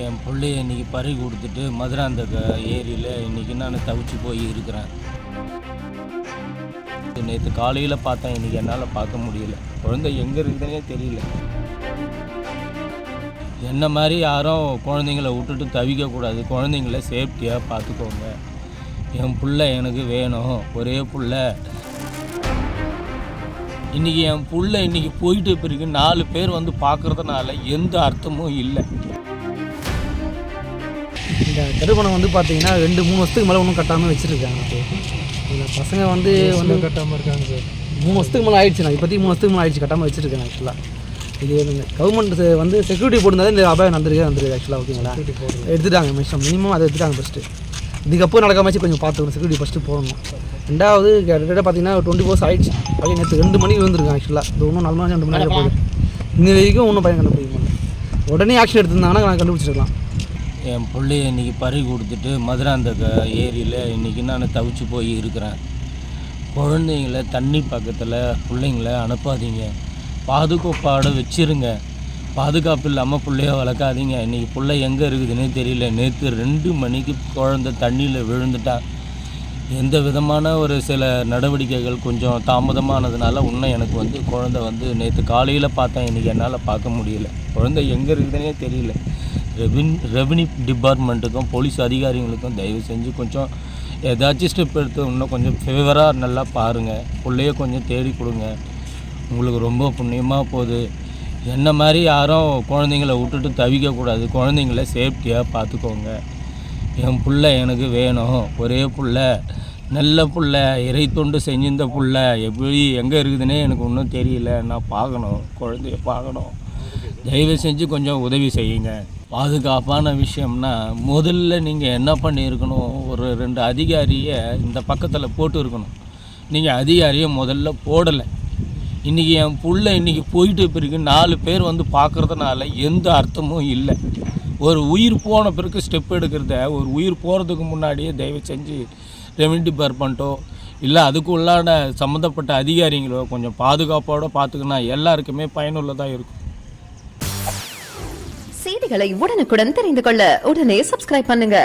என் பிள்ளைய இன்றைக்கி பறி கொடுத்துட்டு மதுராந்த ஏரியில் இன்றைக்கி நான் தவிச்சு போய் இருக்கிறேன். நேற்று காலையில் பார்த்தேன், இன்றைக்கி என்னால் பார்க்க முடியல. குழந்தை எங்கே இருக்குதுன்னே தெரியல. என்ன மாதிரி யாரும் குழந்தைங்கள விட்டுட்டு தவிக்கக்கூடாது. குழந்தைங்கள சேஃப்டியாக பார்த்துக்கோங்க. என் பிள்ளை எனக்கு வேணும், ஒரே பிள்ளை. இன்றைக்கி என் பிள்ளை இன்றைக்கி போயிட்டு பிறகு 4 பேர் வந்து பார்க்குறதுனால எந்த அர்த்தமும் இல்லை. இந்த தடுப்பணம் வந்து பார்த்தீங்கன்னா 2-3 வருஷத்துக்கு மேலே ஒன்றும் கட்டாமல் வச்சுருக்காங்க. இதில் பசங்க வந்து கட்டாமல் இருக்காங்க சார். 3 வருஷத்துக்கு மேலே ஆயிடுச்சு. நான் இப்போதைக்கு 3 வருஷத்துக்கு மேலே ஆயிடுச்சு கட்டாமல் வச்சுருக்கேன். ஆக்சுவலாக இது கவர்மெண்ட் வந்து செக்யூரிட்டி போட்டுருந்தாலே இந்த அபாயம் வந்துருக்கு ஆக்சுவலாக. ஓகேங்களா, எடுத்துட்டாங்க மினிமம் அதை எடுத்துட்டாங்க. ஃபஸ்ட்டு இதுக்கப்புறம் நடக்காமச்சு கொஞ்சம் பார்த்துக்கணும். செக்யூரிட்டி ஃபஸ்ட்டு போடணும். ரெண்டாவது கிட்டத்தட்ட பார்த்தீங்கன்னா 24 hours ஆயிடுச்சு. பையன் நேற்று 2 மணிக்கு வந்துருக்கான். ஆக்சுவலாக இது இன்னும் 4 மணி 2 மணி போகுது. இன்ன வரைக்கும் இன்னும் பையன் கண்டுபிடிக்கணும். உடனே ஆக்ஷன் எடுத்திருந்தாங்கன்னா நான் கண்டுபிடிச்சிருக்கலாம். என் பிள்ளைய இன்றைக்கி பறி கொடுத்துட்டு மதுராந்த ஏரியில் இன்றைக்கி நான் தவிச்சு போய் இருக்கிறேன். குழந்தைங்கள தண்ணி பக்கத்தில் பிள்ளைங்கள அனுப்பாதீங்க. பாதுகாப்பாடு வச்சிருங்க. பாதுகாப்பு இல்லாமல் பிள்ளைய வளர்க்காதீங்க. இன்றைக்கி பிள்ளை எங்கே இருக்குதுன்னே தெரியல. நேற்று 2 மணிக்கு குழந்தை தண்ணியில் விழுந்துட்டான். எந்த விதமான ஒரு சில நடவடிக்கைகள் கொஞ்சம் தாமதமானதுனால இன்னும் எனக்கு வந்து குழந்தை வந்து நேற்று காலையில் பார்த்தேன், இன்றைக்கி என்னால் பார்க்க முடியல. குழந்தை எங்கே இருக்குதுன்னே தெரியல. ரெவென்யூ டிபார்ட்மெண்ட்டுக்கும் போலீஸ் அதிகாரிகளுக்கும் தயவு செஞ்சு கொஞ்சம் ஏதாச்சும் ஸ்டெப் எடுத்து இன்னும் கொஞ்சம் ஃபேவராக நல்லா பாருங்கள். பிள்ளைய கொஞ்சம் தேடி கொடுங்க. உங்களுக்கு ரொம்ப புண்ணியமாக போகுது. என்ன மாதிரி யாரும் குழந்தைங்கள விட்டுட்டு தவிக்கக்கூடாது. குழந்தைங்கள சேஃப்டியாக பார்த்துக்கோங்க. என் பிள்ளை எனக்கு வேணும், ஒரே பிள்ளை, நல்ல பிள்ளை, இறை தொண்டு செஞ்சிருந்த பிள்ளை. எப்படி எங்கே இருக்குதுன்னே எனக்கு ஒன்றும் தெரியல. நான் பார்க்கணும், குழந்தைய பார்க்கணும். தயவு செஞ்சு கொஞ்சம் உதவி செய்யுங்க. பாதுகாப்பான விஷயம்னா முதல்ல நீங்கள் என்ன பண்ணியிருக்கணும், ஒரு 2 அதிகாரியை இந்த பக்கத்தில் போட்டு இருக்கணும். நீங்கள் அதிகாரியை முதல்ல போடலை. இன்றைக்கி என் பிள்ளை இன்றைக்கி போயிட்டு பிறகு 4 பேர் வந்து பார்க்குறதுனால எந்த அர்த்தமும் இல்லை. ஒரு உயிர் போன பிறகு ஸ்டெப் எடுக்கிறத, ஒரு உயிர் போகிறதுக்கு முன்னாடியே தயவு செஞ்சு ரெவென்யூ டிபார்ட்மெண்ட்டோ இல்லை அதுக்கு உள்ளான சம்மந்தப்பட்ட அதிகாரிகளோ கொஞ்சம் பாதுகாப்போடு பார்த்துக்கினா எல்லாருக்குமே பயனுள்ளதாக இருக்கும். செய்திகளை உடனுக்குடன் தெரிந்து கொள்ள உடனே சப்ஸ்கிரைப் பண்ணுங்க.